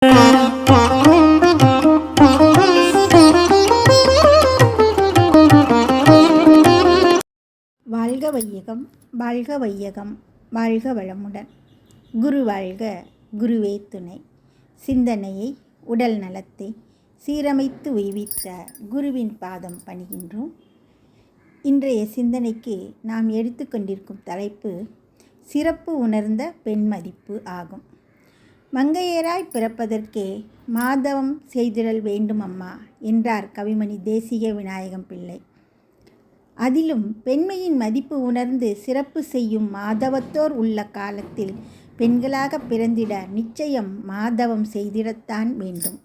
வாழ்க வையகம், வாழ்க வையகம், வாழ்க வளமுடன். குரு வாழ்க, குருவே துணை. சிந்தனையை, உடல் நலத்தை சீரமைத்து உய்வித்த குருவின் பாதம் பணிகின்றோம். இன்றைய சிந்தனைக்கு நாம் எடுத்துக்கொண்டிருக்கும் தலைப்பு சிறப்பு உணர்ந்த பெண் மதிப்பு ஆகும். மங்கையராய் பிறப்பதற்கே மாதவம் செய்திடல் வேண்டும் அம்மா என்றார் கவிமணி தேசிக விநாயகம் பிள்ளை. அதிலும் பெண்மையின் மதிப்பு உணர்ந்து சிறப்பு செய்யும் மாதவத்தோர் உள்ள காலத்தில் பெண்களாக பிறந்திட நிச்சயம் மாதவம் செய்திடத்தான் வேண்டும்.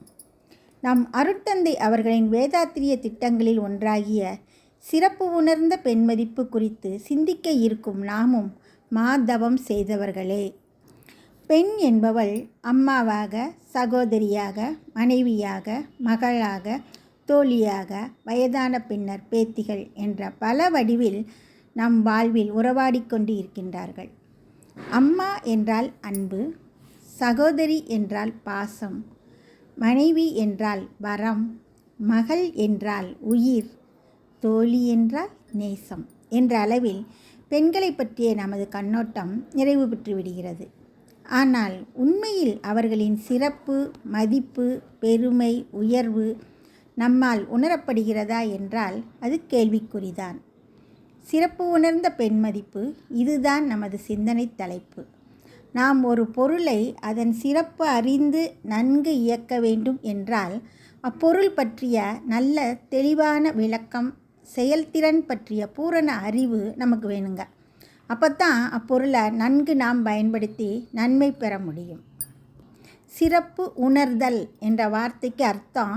நம் அருட்தந்தை அவர்களின் வேதாத்திரிய திட்டங்களில் ஒன்றாகிய சிறப்பு உணர்ந்த பெண்மதிப்பு குறித்து சிந்திக்க இருக்கும் நாமும் மாதவம் செய்தவர்களே. பெண் என்பவள் அம்மாவாக, சகோதரியாக, மனைவியாக, மகளாக, தோழியாக, வயதான பின்னர் பேத்திகள் என்ற பல வடிவில் நம் வாழ்வில் உறவாடிக்கொண்டு இருக்கின்றார்கள். அம்மா என்றால் அன்பு, சகோதரி என்றால் பாசம், மனைவி என்றால் வரம், மகள் என்றால் உயிர், தோழி என்றால் நேசம் என்ற அளவில் பெண்களை பற்றிய நமது கண்ணோட்டம் நிறைவு பெற்று விடுகிறது. ஆனால் உண்மையில் அவர்களின் சிறப்பு, மதிப்பு, பெருமை, உயர்வு நம்மால் உணரப்படுகிறதா என்றால் அது கேள்விக்குறிதான். சிறப்பு உணர்ந்த பெண் மதிப்பு, இதுதான் நமது சிந்தனை தலைப்பு. நாம் ஒரு பொருளை அதன் சிறப்பு அறிந்து நன்கு இயக்க வேண்டும் என்றால் அப்பொருள் பற்றிய நல்ல தெளிவான விளக்கம், செயல்திறன் பற்றிய பூரண அறிவு நமக்கு வேணுங்க. அப்போத்தான் அப்பொருளை நன்கு நாம் பயன்படுத்தி நன்மை பெற முடியும். சிறப்பு உணர்தல் என்ற வார்த்தைக்கு அர்த்தம்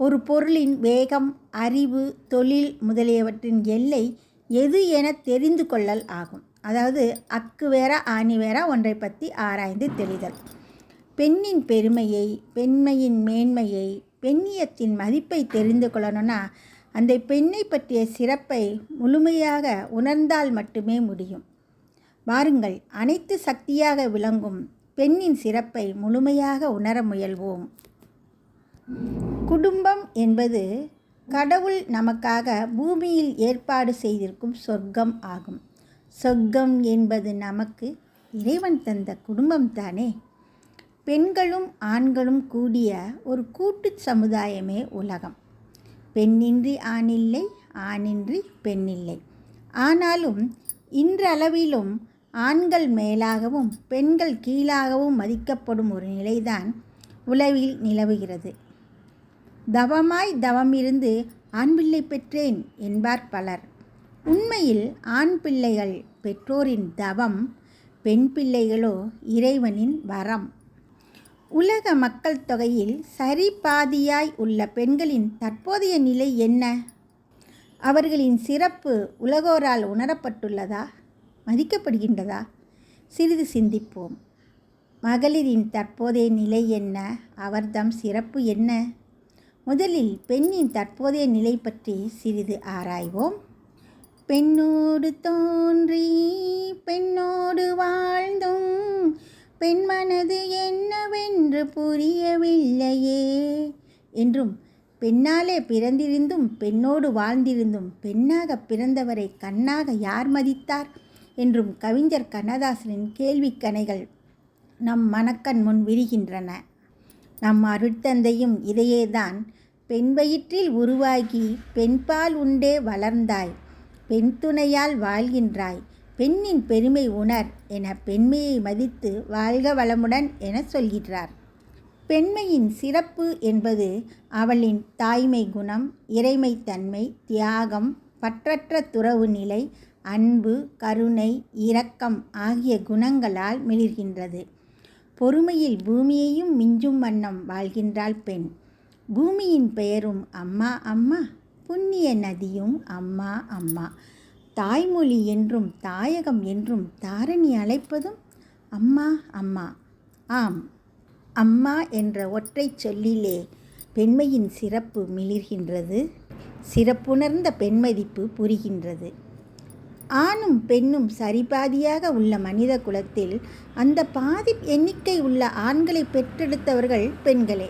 ஒரு பொருளின் வேகம், அறிவு, தொழில் முதலியவற்றின் எல்லை எது என தெரிந்து கொள்ளல் ஆகும். அதாவது அக்கு வேற ஆணி வேற ஒன்றை பற்றி ஆராய்ந்து தெளிதல். பெண்ணின் பெருமையை, பெண்மையின் மேன்மையை, பெண்ணியத்தின் மதிப்பை தெரிந்து கொள்ளணும்னா அந்த பெண்ணை பற்றிய சிறப்பை முழுமையாக உணர்ந்தால் மட்டுமே முடியும். வாருங்கள், அனைத்து சக்தியாக விளங்கும் பெண்ணின் சிறப்பை முழுமையாக உணர முயல்வோம். குடும்பம் என்பது கடவுள் நமக்காக பூமியில் ஏற்பாடு செய்திருக்கும் சொர்க்கம் ஆகும். சொர்க்கம் என்பது நமக்கு இறைவன் தந்த குடும்பம் தானே. பெண்களும் ஆண்களும் கூடிய ஒரு கூட்டு சமுதாயமே உலகம். பெண்ணின்றி ஆணில்லை, ஆணின்றி பெண்ணில்லை. ஆனாலும் இன்றளவிலும் ஆண்கள் மேலாகவும் பெண்கள் கீழாகவும் மதிக்கப்படும் ஒரு நிலைதான் உலகில் நிலவுகிறது. தவமாய் தவமிருந்து ஆண் பிள்ளை பெற்றேன் என்பார் பலர். உண்மையில் ஆண் பிள்ளைகள் பெற்றோரின் தவம், பெண் பிள்ளைகளோ இறைவனின் வரம். உலக மக்கள் தொகையில் சரி பாதியாய் உள்ள பெண்களின் தற்போதைய நிலை என்ன? அவர்களின் சிறப்பு உலகோரால் உணரப்பட்டுள்ளதா, மதிக்கப்படுகின்றதா? சிறிது சிந்திப்போம். மகளிரின் தற்போதைய நிலை என்ன? அவர்தம் சிறப்பு என்ன? முதலில் பெண்ணின் தற்போதைய நிலை பற்றி சிறிது ஆராய்வோம். பெண்ணோடு தோன்றி பெண்ணோடு வாழ்ந்தும் பெண் மனது என்னவென்று புரியவில்லையே என்றும், பெண்ணாலே பிறந்திருந்தும் பெண்ணோடு வாழ்ந்திருந்தும் பெண்ணாக பிறந்தவரை கண்ணாக யார் மதித்தார் என்றும் கவிஞர் கண்ணதாசனின் கேள்விக்கணைகள் நம் மனக்கண் முன் விரிகின்றன. நம் அருட்தந்தையும் இதையேதான், பெண் வயிற்றில் உருவாகி பெண்பால் உண்டே வளர்ந்தாய், பெண் துணையால் வாழ்கின்றாய், பெண்ணின் பெருமை உணர் என பெண்மையை மதித்து வாழ்க வளமுடன் என சொல்கிறார். பெண்மையின் சிறப்பு என்பது அவளின் தாய்மை குணம், இறைமைத்தன்மை, தியாகம், பற்றற்ற துறவு நிலை, அன்பு, கருணை, இரக்கம் ஆகிய குணங்களால் மிளிர்கின்றது. பொறுமையில் பூமியையும் மிஞ்சும் வண்ணம் வாழ்கின்றாள் பெண். பூமியின் பெயரும் அம்மா அம்மா, புண்ணிய நதியும் அம்மா அம்மா. தாய்மொழி என்றும் தாயகம் என்றும் தாரணி அழைப்பதும் அம்மா அம்மா. ஆம், அம்மா என்ற ஒற்றை சொல்லிலே பெண்மையின் சிறப்பு மிளிர்கின்றது. சிறப்புணர்ந்த பெண்மதிப்பு புரிகின்றது. ஆணும் பெண்ணும் சரிபாதியாக உள்ள மனித குலத்தில் அந்த பாதி எண்ணிக்கை உள்ள ஆண்களை பெற்றெடுத்தவர்கள் பெண்களே.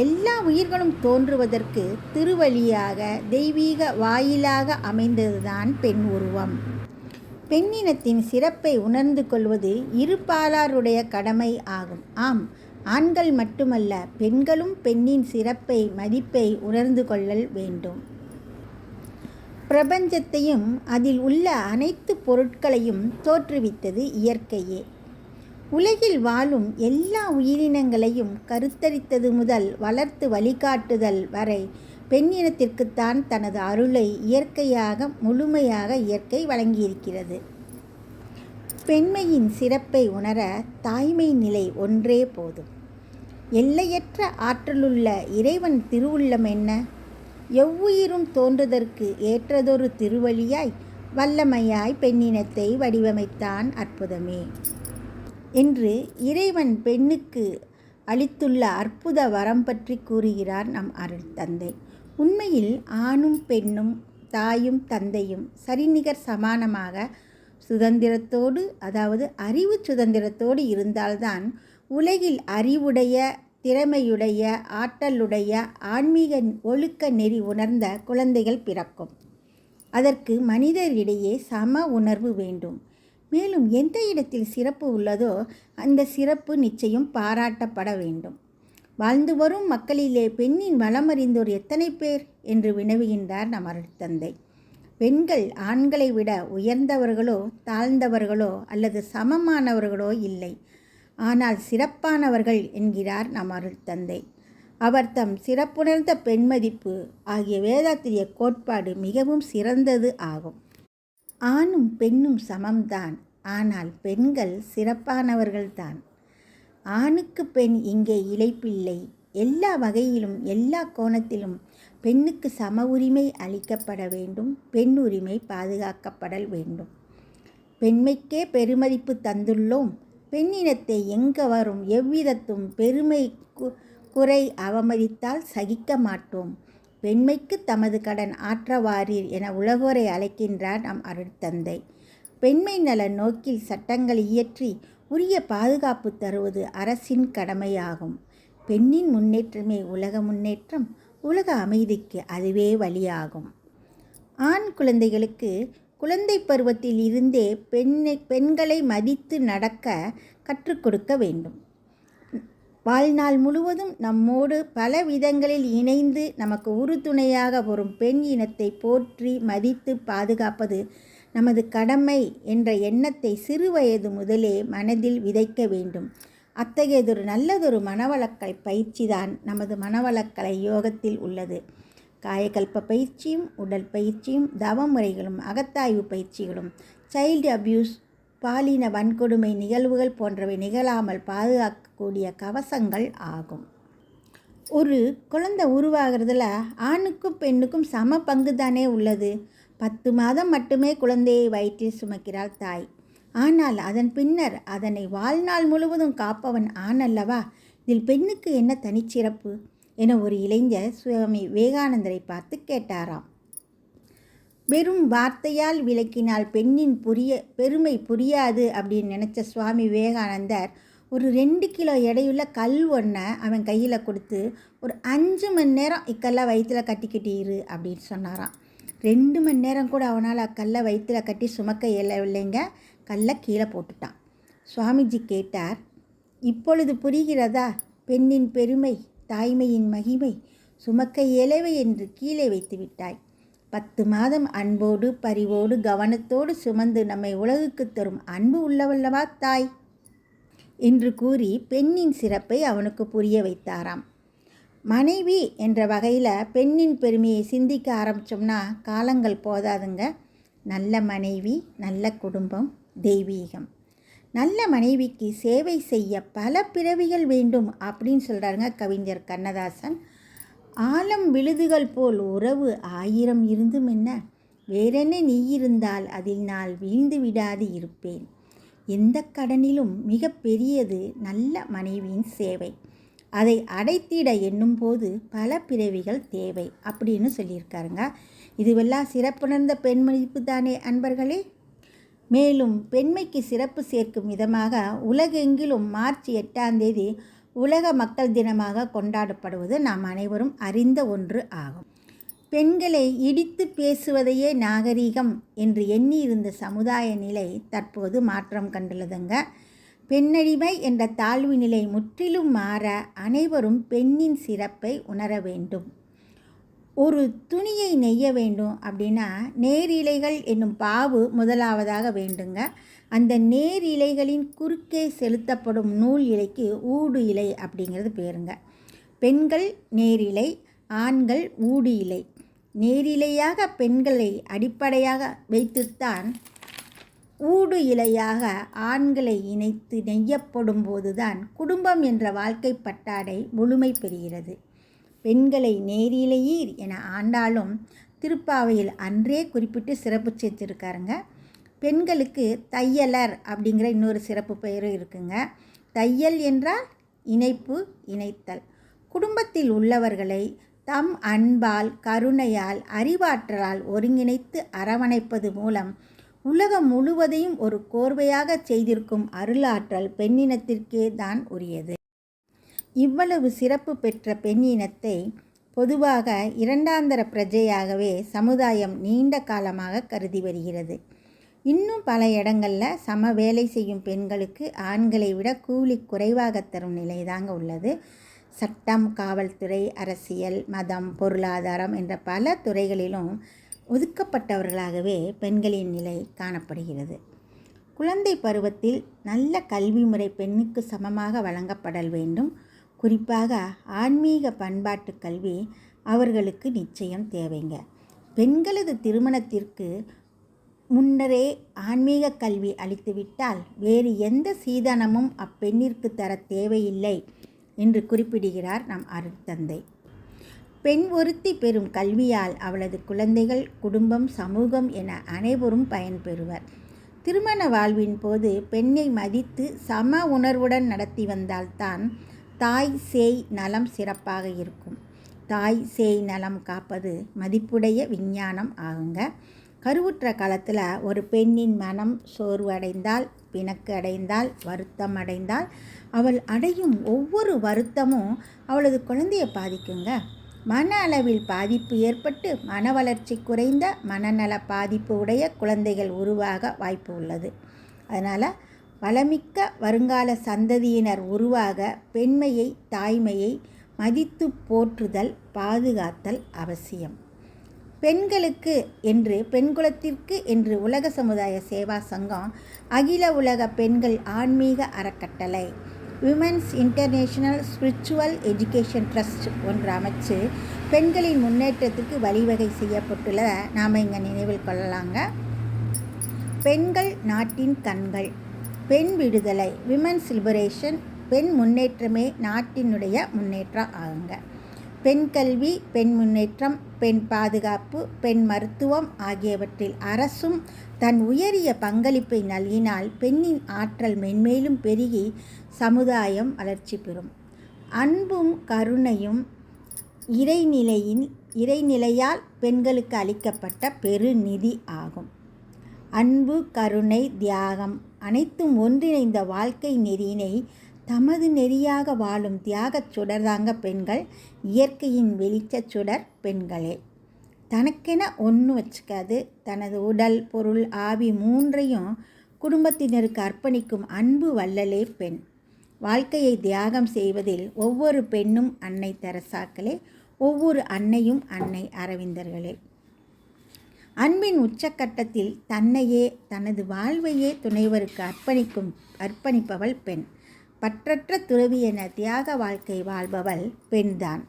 எல்லா உயிர்களும் தோன்றுவதற்கு திருவழியாக தெய்வீக வாயிலாக அமைந்ததுதான் பெண் உருவம். பெண்ணினத்தின் சிறப்பை உணர்ந்து கொள்வது இருபாலாருடைய கடமை ஆகும். ஆம், ஆண்கள் மட்டுமல்ல, பெண்களும் பெண்ணின் சிறப்பை மதிப்பை உணர்ந்து கொள்ளல் வேண்டும். பிரபஞ்சத்தையும் அதில் உள்ள அனைத்து பொருட்களையும் தோற்றுவித்தது இயற்கையே. உலகில் வாழும் எல்லா உயிரினங்களையும் கருத்தரித்தது முதல் வளர்த்து வழிகாட்டுதல் வரை பெண்ணினத்திற்குத்தான் தனது அருளை இயற்கையாக முழுமையாக இயற்கை வழங்கியிருக்கிறது. பெண்மையின் சிறப்பை உணர தாய்மை நிலை ஒன்றே போதும். எல்லையற்ற ஆற்றலுள்ள இறைவன் திருவுள்ளம் என்ன? எவ்வுயிரும் தோன்றுதற்கு ஏற்றதொரு திருவழியாய் வல்லமையாய் பெண்ணினத்தை வடிவமைத்தான். அற்புதமே என்று இறைவன் பெண்ணுக்கு அளித்துள்ள அற்புத வரம் பற்றி கூறுகிறார் நம் அருள் தந்தை. உண்மையில் ஆணும் பெண்ணும் தாயும் தந்தையும் சரிநிகர் சமானமாக சுதந்திரத்தோடு, அதாவது அறிவு சுதந்திரத்தோடு இருந்தால்தான் உலகில் அறிவுடைய, திறமையுடைய, ஆற்றலுடைய, ஆன்மீக ஒழுக்க நெறி உணர்ந்த குழந்தைகள் பிறக்கும். அதற்கு மனிதரிடையே சம உணர்வு வேண்டும். மேலும் எந்த இடத்தில் சிறப்பு உள்ளதோ அந்த சிறப்பு நிச்சயம் பாராட்டப்பட வேண்டும். வாழ்ந்து வரும் மக்களிலே பெண்ணின் வளமறிந்தோர் எத்தனை பேர் என்று வினவுகின்றார் நம் அருட்தந்தை. பெண்கள் ஆண்களை விட உயர்ந்தவர்களோ தாழ்ந்தவர்களோ அல்லது சமமானவர்களோ இல்லை, ஆனால் சிறப்பானவர்கள் என்கிறார் நம் அருட்தந்தை. அவர் தம் சிறப்புணர்ந்த பெண்மதிப்பு ஆகிய வேதாத்திரிய கோட்பாடு மிகவும் சிறந்தது ஆகும். ஆணும் பெண்ணும் சமம்தான், ஆனால் பெண்கள் சிறப்பானவர்கள்தான். ஆணுக்கு பெண் இங்கே இழைப்பில்லை. எல்லா வகையிலும் எல்லா கோணத்திலும் பெண்ணுக்கு சம உரிமை அளிக்கப்பட வேண்டும். பெண் உரிமை பாதுகாக்கப்படல் வேண்டும். பெண்மைக்கே பெருமதிப்பு தந்துள்ளோம். பெண்ணினத்தை எங்கவரும் எவ்விதத்தும் பெருமை குறை அவமதித்தால் சகிக்க மாட்டோம். பெண்மைக்கு தமது கடன் ஆற்றவாரீர் என உலகோரை அழைக்கின்றார் நம் அருட்தந்தை. பெண்மை நல நோக்கில் சட்டங்கள் இயற்றி உரிய பாதுகாப்பு தருவது அரசின் கடமையாகும். பெண்ணின் முன்னேற்றமே உலக முன்னேற்றம். உலக அமைதிக்கு அதுவே வழியாகும். ஆண் குழந்தைகளுக்கு குழந்தை பருவத்தில் இருந்தே பெண்களை மதித்து நடக்க கற்றுக் கொடுக்க வேண்டும். வாழ்நாள் முழுவதும் நம்மோடு பல விதங்களில் இணைந்து நமக்கு உறுதுணையாக வரும் பெண் இனத்தை போற்றி மதித்து பாதுகாப்பது நமது கடமை என்ற எண்ணத்தை சிறுவயது முதலே மனதில் விதைக்க வேண்டும். அத்தகையதொரு நல்லதொரு மனவளக்கலை பயிற்சிதான் நமது மனவளக்கலை யோகத்தில் உள்ளது. காயகல்ப பயிற்சியும், உடல் பயிற்சியும், தவ முறைகளும், அகத்தாய்வு பயிற்சிகளும், சைல்டு அபியூஸ், பாலின வன்கொடுமை நிகழ்வுகள் போன்றவை நிகழாமல் பாதுகாக்கக்கூடிய கவசங்கள் ஆகும். ஒரு குழந்தை உருவாகிறதுல ஆணுக்கும் பெண்ணுக்கும் சம பங்கு தானே உள்ளது. 10 மாதம் மட்டுமே குழந்தையை வயிற்றில் சுமக்கிறாள் தாய். ஆனால் அதன் பின்னர் அதனை வாழ்நாள் முழுவதும் காப்பவன் ஆண் அல்லவா? இதில் பெண்ணுக்கு என்ன தனிச்சிறப்பு என ஒரு இளைஞர் சுவாமி விவேகானந்தரை பார்த்து கேட்டாராம். வெறும் வார்த்தையால் விளக்கினால் பெண்ணின் பெருமை புரியாது அப்படின்னு நினச்ச சுவாமி விவேகானந்தர் ஒரு 2 கிலோ எடையுள்ள கல் ஒன்றை அவன் கையில் கொடுத்து ஒரு 5 மணி நேரம் இக்கல்லை வயிற்றில் கட்டிக்கிட்டு இரு அப்படின்னு சொன்னாராம். 2 மணி நேரம் கூட அவனால் கல்லை வயிற்றில் கட்டி சுமக்க இயலவில்லைங்க. கல்லை கீழே போட்டுட்டான். சுவாமிஜி கேட்டார், இப்பொழுது புரிகிறதா பெண்ணின் பெருமை, தாய்மையின் மகிமை? சுமக்க இயலவை என்று கீழே வைத்து விட்டாய். 10 மாதம் அன்போடு பரிவோடு கவனத்தோடு சுமந்து நம்மை உலகுக்கு தரும் அன்பு உள்ளவல்லவா தாய் என்று கூறி பெண்ணின் சிறப்பை அவனுக்கு புரிய வைத்தாராம். மனைவி என்ற வகையில் பெண்ணின் பெருமையை சிந்திக்க ஆரம்பித்தோம்னா காலங்கள் போதாதுங்க. நல்ல மனைவி, நல்ல குடும்பம், தெய்வீகம். நல்ல மனைவிக்கு சேவை செய்ய பல பிறவிகள் வேண்டும் அப்படின்னு சொல்கிறாருங்க கவிஞர் கண்ணதாசன். ஆலம் விழுதுகள் போல் உறவு 1000 இருந்தும் என்ன, வேறென்ன நீ இருந்தால் அதில் நான் வீழ்ந்து விடாது இருப்பேன். எந்த கடனிலும் மிக பெரியது நல்ல மனைவியின் சேவை. அதை அடைத்திட எண்ணும் போது பல பிறவிகள் தேவை அப்படின்னு சொல்லியிருக்காருங்க. இதுவெல்லாம் சிறப்புணர்ந்த பெண் மதிப்பு தானே அன்பர்களே. மேலும் பெண்மைக்கு சிறப்பு சேர்க்கும் விதமாக உலகெங்கிலும் மார்ச் 8ஆம் தேதி உலக மக்கள் தினமாக கொண்டாடப்படுவது நாம் அனைவரும் அறிந்த ஒன்று ஆகும். பெண்களை இடித்து பேசுவதையே நாகரிகம் என்று எண்ணியிருந்த சமுதாய நிலை தற்போது மாற்றம் கண்டுள்ளதுங்க. பெண்ணடிமை என்ற தாழ்வு நிலை முற்றிலும் மாற அனைவரும் பெண்ணின் சிறப்பை உணர வேண்டும். ஒரு துணியை நெய்ய வேண்டும் அப்படின்னா நேரிழைகள் என்னும் பாவு முதலாவதாக வேண்டுங்க. அந்த நேர் இலைகளின் குறுக்கே செலுத்தப்படும் நூல் இலைக்கு ஊடு இலை அப்படிங்கிறது பேருங்க. பெண்கள் நேரிலை, ஆண்கள் ஊடு இலை. நேரிலையாக பெண்களை அடிப்படையாக வைத்துத்தான் ஊடு இலையாக ஆண்களை இணைத்து நெய்யப்படும் போதுதான் குடும்பம் என்ற வாழ்க்கை பட்டாடை முழுமை பெறுகிறது. பெண்களை நேரிலையீர் என ஆண்டாலும் திருப்பாவையில் அன்றே குறிப்பிட்டு சிறப்பு சேர்த்துருக்காருங்க. பெண்களுக்கு தையலர் அப்படிங்கிற இன்னொரு சிறப்பு பெயரும் இருக்குங்க. தையல் என்றால் இணைப்பு, இணைத்தல். குடும்பத்தில் உள்ளவர்களை தம் அன்பால், கருணையால், அறிவாற்றலால் ஒருங்கிணைத்து அரவணைப்பது மூலம் உலகம் முழுவதையும் ஒரு கோர்வையாக செய்திருக்கும் அருளாற்றல் பெண்ணினத்திற்கே தான் உரியது. இவ்வளவு சிறப்பு பெற்ற பெண்ணினத்தை பொதுவாக இரண்டாந்தர பிரஜையாகவே சமுதாயம் நீண்ட காலமாக கருதி வருகிறது. இன்னும் பல இடங்களில் சம வேலை செய்யும் பெண்களுக்கு ஆண்களை விட கூலி குறைவாக தரும் நிலைதாங்க உள்ளது. சட்டம், காவல்துறை, அரசியல், மதம், பொருளாதாரம் என்ற பல துறைகளிலும் ஒதுக்கப்பட்டவர்களாகவே பெண்களின் நிலை காணப்படுகிறது. குழந்தை பருவத்தில் நல்ல கல்வி முறை பெண்ணுக்கு சமமாக வழங்கப்படல் வேண்டும். குறிப்பாக ஆன்மீக பண்பாட்டு கல்வி அவர்களுக்கு நிச்சயம் தேவைங்க. பெண்களது திருமணத்திற்கு முன்னரே ஆன்மீக கல்வி அளித்துவிட்டால் வேறு எந்த சீதனமும் அப்பெண்ணிற்கு தர தேவையில்லை என்று குறிப்பிடுகிறார் நம் அருட்தந்தை. பெண் ஒருத்தி பெறும் கல்வியால் அவளது குழந்தைகள், குடும்பம், சமூகம் என அனைவரும் பயன்பெறுவர். திருமண வாழ்வின் போது பெண்ணை மதித்து சம உணர்வுடன் நடத்தி வந்தால்தான் தாய் சேய் நலம் சிறப்பாக இருக்கும். தாய் சேய் நலம் காப்பது மதிப்புடைய விஞ்ஞானம் ஆகுங்க. கருவுற்ற காலத்தில் ஒரு பெண்ணின் மனம் சோர்வு அடைந்தால், பிணக்கு அடைந்தால், வருத்தம் அடைந்தால் அவள் அடையும் ஒவ்வொரு வருத்தமும் அவளது குழந்தையை பாதிக்குங்க. மன அளவில் பாதிப்பு ஏற்பட்டு மன வளர்ச்சி குறைந்த மனநல பாதிப்பு உடைய குழந்தைகள் உருவாக வாய்ப்பு உள்ளது. அதனால் வளமிக்க வருங்கால சந்ததியினர் உருவாக பெண்மையை, தாய்மையை மதித்து போற்றுதல், பாதுகாத்தல் அவசியம். பெண்களுக்கு என்று, பெண்குலத்திற்கு என்று உலக சமுதாய சேவா சங்கம் அகில உலக பெண்கள் ஆன்மீக அறக்கட்டளை, women's international spiritual education trust ஒன்று அமைச்சு பெண்களின் முன்னேற்றத்துக்கு வழிவகை செய்யப்பட்டுள்ளதை நாம் இங்கே நினைவில் கொள்ளலாங்க. பெண்கள் நாட்டின் கண்கள். பெண் விடுதலை, விமென்ஸ் லிபரேஷன், பெண் முன்னேற்றமே நாட்டினுடைய முன்னேற்றம் ஆகுங்க. பெண் கல்வி, பெண் முன்னேற்றம், பெண் பாதுகாப்பு, பெண் மருத்துவம் ஆகியவற்றில் அரசும் தன் உயரிய பங்களிப்பை நல்கினால் பெண்ணின் ஆற்றல் மென்மேலும் பெருகி சமுதாயம் வளர்ச்சி பெறும். அன்பும் கருணையும் இறைநிலையால் பெண்களுக்கு அளிக்கப்பட்ட பெருநிதி ஆகும். அன்பு, கருணை, தியாகம் அனைத்தும் ஒன்றிணைந்த வாழ்க்கை நெறியினை தமது நெறியாக வாழும் தியாகச் சுடர்தாங்க பெண்கள். இயற்கையின் வெளிச்சச் சுடர் பெண்களே. தனக்கென ஒன்று வச்சுக்காது, தனது உடல், பொருள், ஆவி மூன்றையும் குடும்பத்தினருக்கு அர்ப்பணிக்கும் அன்பு வள்ளலே பெண். வாழ்க்கையை தியாகம் செய்வதில் ஒவ்வொரு பெண்ணும் அன்னை தெரசாக்களே, ஒவ்வொரு அன்னையும் அன்னை அரவிந்தர்களே. அன்பின் உச்சக்கட்டத்தில் தன்னையே, தனது வாழ்வையே துணைவருக்கு அர்ப்பணிப்பவள் பெண். பற்றற்ற துறவி என தியாக வாழ்க்கை வாழ்பவள் பெண்தான்.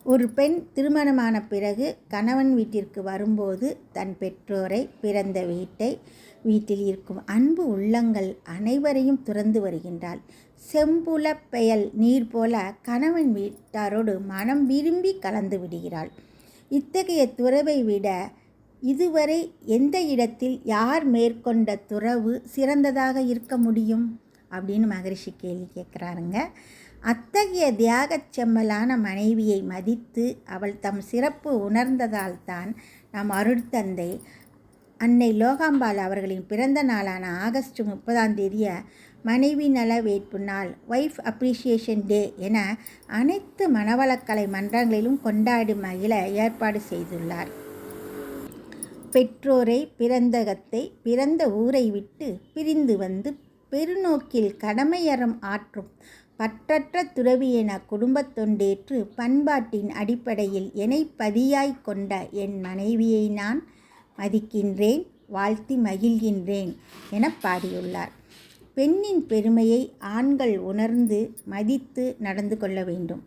ஒரு பெண் திருமணமான பிறகு கணவன் வீட்டிற்கு வரும்போது தன் பெற்றோரை, பிறந்த வீட்டில் இருக்கும் அன்பு உள்ளங்கள் அனைவரையும் துறந்து வருகின்றாள். செம்புல பெயல் நீர் போல கணவன் வீட்டாரோடு மனம் விரும்பி கலந்து விடுகிறாள். இத்தகைய துறவை விட இதுவரை எந்த இடத்தில் யார் மேற்கொண்ட துறவு சிறந்ததாக இருக்க முடியும் அப்படின்னு மகரிஷி கேள்வி கேட்குறாருங்க. அத்தகைய தியாகச் செம்மலான மனைவியை மதித்து அவள் தம் சிறப்பு உணர்ந்ததால்தான் நம் அருட்தந்தை அன்னை லோகாம்பாள் அவர்களின் பிறந்த நாளான ஆகஸ்ட் 30 மனைவி நல வேட்பு நாள், ஒய்ஃப் அப்ரிசியேஷன் டே என அனைத்து மனவளக்கலை மன்றங்களிலும் கொண்டாடி மகிழ ஏற்பாடு செய்துள்ளார். பெற்றோரை, பிறந்தகத்தை, பிறந்த ஊரை விட்டு பிரிந்து வந்து பெருநோக்கில் கடமையறம் ஆற்றும் பற்றற்ற துறவி என குடும்பத் தொண்டேற்று பண்பாட்டின் அடிப்படையில் எனைப்பதியாய் கொண்ட என் மனைவியை நான் மதிக்கின்றேன், வாழ்த்தி மகிழ்கின்றேன் என பாடியுள்ளார். பெண்ணின் பெருமையை ஆண்கள் உணர்ந்து மதித்து நடந்து கொள்ள வேண்டும்.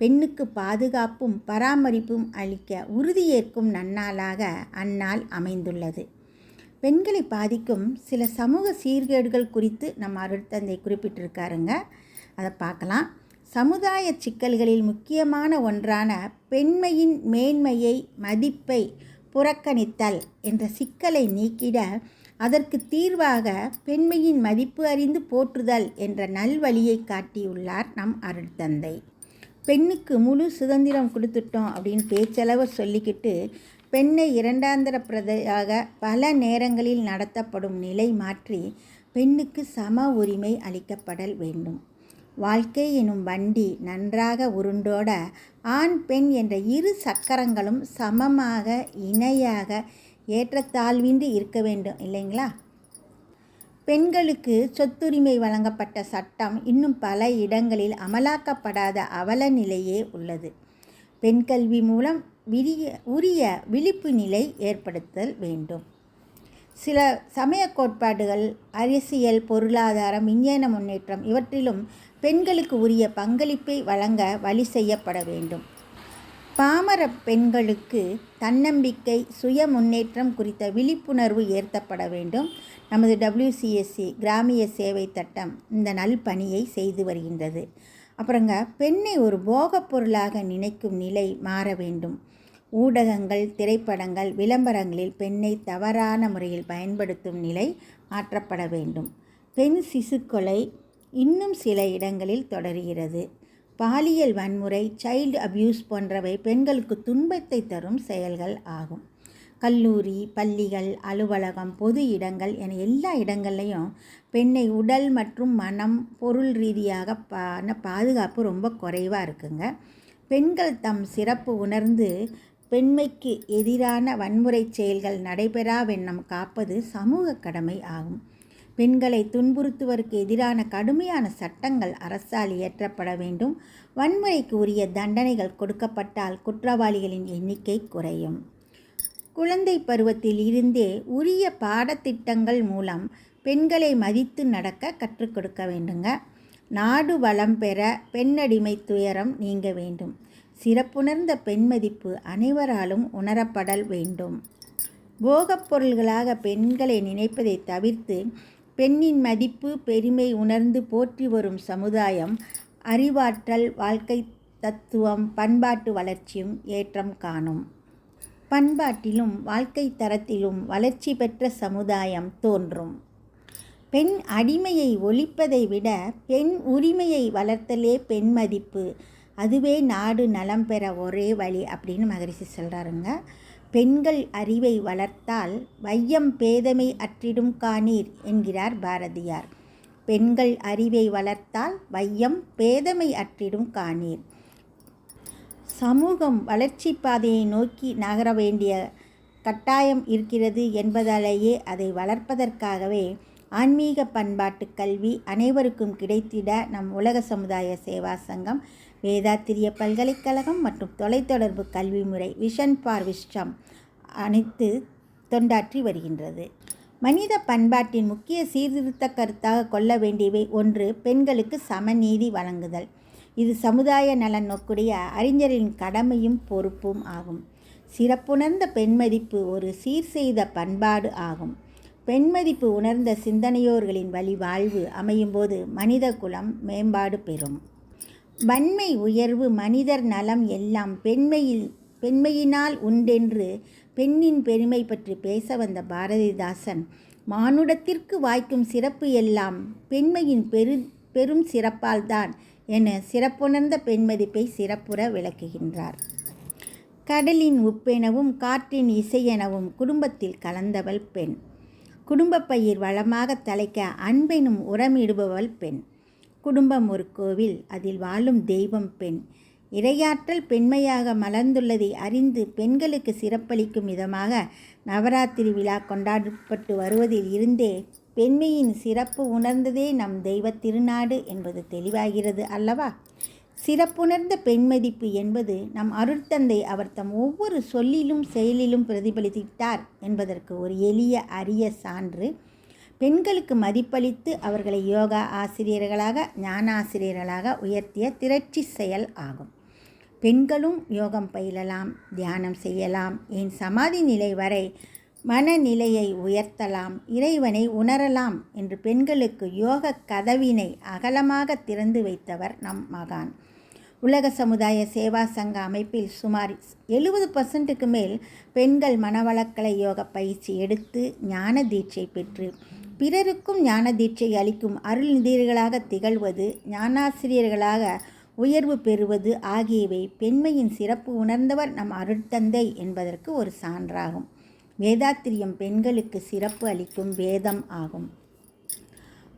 பெண்ணுக்கு பாதுகாப்பும் பராமரிப்பும் அளிக்க உறுதியேற்கும் நன்னாளாக அந்நாள் அமைந்துள்ளது. பெண்களை பாதிக்கும் சில சமூக சீர்கேடுகள் குறித்து நம்ம அருட்தந்தை குறிப்பிட்டிருக்காருங்க. அதை பார்க்கலாம். சமுதாய சிக்கல்களில் முக்கியமான ஒன்றான பெண்மையின் மேன்மையை, மதிப்பை புறக்கணித்தல் என்ற சிக்கலை நீக்கிட அதற்கு தீர்வாக பெண்மையின் மதிப்பு அறிந்து போற்றுதல் என்ற நல்வழியை காட்டியுள்ளார் நம் அருட்தந்தை. பெண்ணுக்கு முழு சுதந்திரம் கொடுத்துட்டோம் அப்படின்னு பேச்சளவு சொல்லிக்கிட்டு பெண்ணை இரண்டாந்தர பிரதையாக பல நேரங்களில் நடத்தப்படும் நிலை மாற்றி பெண்ணுக்கு சம உரிமை அளிக்கப்படல் வேண்டும். வாழ்க்கை எனும் வண்டி நன்றாக உருண்டோட ஆண் பெண் என்ற இரு சக்கரங்களும் சமமாக, இணையாக, ஏற்றத்தாழ்வின்றி இருக்க வேண்டும் இல்லைங்களா? பெண்களுக்கு சொத்துரிமை வழங்கப்பட்ட சட்டம் இன்னும் பல இடங்களில் அமலாக்கப்படாத அவல நிலையே உள்ளது. பெண் கல்வி மூலம் உரிய விழிப்பு நிலை ஏற்படுத்தல் வேண்டும். சில சமய கோட்பாடுகள், அரசியல், பொருளாதாரம், விஞ்ஞான முன்னேற்றம் இவற்றிலும் பெண்களுக்கு உரிய பங்களிப்பை வழங்க வழி செய்யப்பட வேண்டும். பாமர பெண்களுக்கு தன்னம்பிக்கை, சுய முன்னேற்றம் குறித்த விழிப்புணர்வு ஏற்பட வேண்டும். நமது WCSC கிராமிய சேவை திட்டம் இந்த நல்பணியை செய்து வருகின்றது. அப்புறங்க பெண்ணை ஒரு போகப் பொருளாக நினைக்கும் நிலை மாற வேண்டும். ஊடகங்கள், திரைப்படங்கள், விளம்பரங்களில் பெண்ணை தவறான முறையில் பயன்படுத்தும் நிலை மாற்றப்பட வேண்டும். பெண் சிசு கொலை இன்னும் சில இடங்களில் தொடர்கிறது. பாலியல் வன்முறை, சைல்டு அபியூஸ் போன்றவை பெண்களுக்கு துன்பத்தை தரும் செயல்கள் ஆகும். கல்லூரி, பள்ளிகள், அலுவலகம், பொது இடங்கள் என எல்லா இடங்கள்லையும் பெண்ணை உடல் மற்றும் மனம், பொருள் ரீதியாக பாதுகாப்பு ரொம்ப குறைவாக இருக்குங்க. பெண்கள் தம் சிறப்பு உணர்ந்து பெண்மைக்கு எதிரான வன்முறை செயல்கள் நடைபெறா வண்ணம் காப்பது சமூக கடமை ஆகும். பெண்களை துன்புறுத்துவதற்கு எதிரான கடுமையான சட்டங்கள் அரசால் இயற்றப்பட வேண்டும். வன்முறைக்கு உரிய தண்டனைகள் கொடுக்கப்பட்டால் குற்றவாளிகளின் எண்ணிக்கை குறையும். குழந்தை பருவத்தில் இருந்தே உரிய பாடத்திட்டங்கள் மூலம் பெண்களை மதித்து நடக்க கற்றுக் கொடுக்க வேண்டுங்க. நாடு வளம் பெற பெண்ணடிமை துயரம் நீங்க வேண்டும். சிறப்புணர்ந்த பெண் மதிப்பு அனைவராலும் உணரப்படல் வேண்டும். போகப் பொருள்களாக பெண்களை நினைப்பதை தவிர்த்து பெண்ணின் மதிப்பு, பெருமை உணர்ந்து போற்றி வரும் சமுதாயம் அறிவாற்றல், வாழ்க்கை தத்துவம், பண்பாட்டு வளர்ச்சியும் ஏற்றம் காணும். பண்பாட்டிலும் வாழ்க்கை தரத்திலும் வளர்ச்சி பெற்ற சமுதாயம் தோன்றும். பெண் அடிமையை ஒழிப்பதை விட பெண் உரிமையை வளர்த்தலே பெண் மதிப்பு, அதுவே நாடு நலம் பெற ஒரே வழி அப்படின்னு மகரிஷி சொல்கிறாருங்க. பெண்கள் அறிவை வளர்த்தால் வையம் பேதமை அற்றிடும் காணீர் என்கிறார் பாரதியார். பெண்கள் அறிவை வளர்த்தால் வையம் பேதமை அற்றிடும் காணீர். சமூகம் வளர்ச்சி பாதையை நோக்கி நகர வேண்டிய கட்டாயம் இருக்கிறது என்பதாலேயே அதை வளர்ப்பதற்காகவே ஆன்மீக பண்பாட்டு கல்வி அனைவருக்கும் கிடைத்திட நம் உலக சமுதாய சேவா சங்கம், வேதாத்திரிய பல்கலைக்கழகம் மற்றும் தொலைத்தொடர்பு கல்வி முறை விஷன் ஃபார் விஸ்டம் அனைத்து தொண்டாற்றி வருகின்றது. மனித பண்பாட்டின் முக்கிய சீர்திருத்த கருத்தாக கொள்ள வேண்டியவை: 1. பெண்களுக்கு சமநீதி வழங்குதல். இது சமுதாய நலன் நோக்குடைய அறிஞரின் கடமையும் பொறுப்பும் ஆகும். சிறப்புணர்ந்த பெண்மதிப்பு ஒரு சீர் செய்த பண்பாடு ஆகும். பெண்மதிப்பு உணர்ந்த சிந்தனையோர்களின் வழி வாழ்வு அமையும்போது மனித குலம் மேம்பாடு பெறும். வன்மை உயர்வு மனிதர் நலம் எல்லாம் பெண்மையினால் உண்டென்று பெண்ணின் பெருமை பற்றி பேச வந்த பாரதிதாசன், மானுடத்திற்கு வாய்க்கும் சிறப்பு எல்லாம் பெண்மையின் பெரும் சிறப்பால்தான் என சிறப்புணர்ந்த பெண்மதிப்பை சிறப்புற விளக்குகின்றார். கடலின் உப்பெனவும் காற்றின் இசையெனவும் குடும்பத்தில் கலந்தவள் பெண். குடும்பப் பயிர் வளமாக தழைக்க அன்பெனும் உரமிடுபவள் பெண். குடும்பம் ஒரு கோவில், அதில் வாழும் தெய்வம் பெண். இறையாற்றல் பெண்மையாக மலர்ந்துள்ளதை அறிந்து பெண்களுக்கு சிறப்பளிக்கும் விதமாக நவராத்திரி விழா கொண்டாடப்பட்டு வருவதில் இருந்தே பெண்மையின் சிறப்பு உணர்ந்ததே நம் தெய்வ திருநாடு என்பது தெளிவாகிறது அல்லவா? சிறப்புணர்ந்த பெண்மதிப்பு என்பது நம் அருட்தந்தை அவர் தம் ஒவ்வொரு சொல்லிலும் செயலிலும் பிரதிபலித்தார் என்பதற்கு ஒரு எளிய அரிய சான்று. பெண்களுக்கு மதிப்பளித்து அவர்களை யோகா ஆசிரியர்களாக ஞான ஆசிரியர்களாக உயர்த்திய திரட்சி செயல் ஆகும். பெண்களும் யோகம் பயிலலாம், தியானம் செய்யலாம், ஏன் சமாதி நிலை வரை மனநிலையை உயர்த்தலாம், இறைவனை உணரலாம் என்று பெண்களுக்கு யோக கதவினை அகலமாக திறந்து வைத்தவர் நம் மகான். உலக சமுதாய சேவா சங்க அமைப்பில் சுமார் 70% மேல் பெண்கள் மனவளக்கலை யோக பயிற்சி எடுத்து ஞான தீட்சை பெற்று பிறருக்கும் ஞான தீட்சை அளிக்கும் அருள்நிதியர்களாக திகழ்வது, ஞானாசிரியர்களாக உயர்வு பெறுவது ஆகியவை பெண்மையின் சிறப்பு உணர்ந்தவர் நம் அருட்தந்தை என்பதற்கு ஒரு சான்றாகும். வேதாத்திரியம் பெண்களுக்கு சிறப்பு அளிக்கும் வேதம் ஆகும்.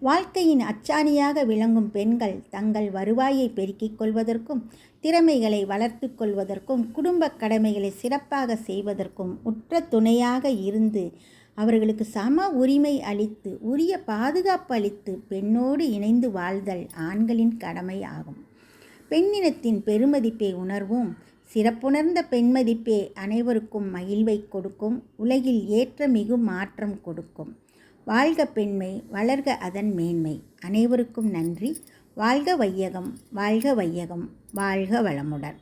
வாழ்க்கையின் அச்சாணியாக விளங்கும் பெண்கள் தங்கள் வருவாயை பெருக்கிக் கொள்வதற்கும் திறமைகளை வளர்த்து கொள்வதற்கும் குடும்ப கடமைகளை சிறப்பாக செய்வதற்கும் உற்ற துணையாக இருந்து அவர்களுக்கு சம உரிமை அளித்து உரிய பாதுகாப்பு அளித்து பெண்ணோடு இணைந்து வாழ்தல் ஆண்களின் கடமை ஆகும். பெண்ணினத்தின் பெருமதிப்பை உணர்வும். சிறப்புணர்ந்த பெண்மதிப்பே அனைவருக்கும் மகிழ்வை கொடுக்கும், உலகில் ஏற்ற மிகு மாற்றம் கொடுக்கும். வாழ்க பெண்மை, வளர்க அதன் மேன்மை. அனைவருக்கும் நன்றி. வாழ்க வையகம், வாழ்க வையகம், வாழ்க வளமுடன்.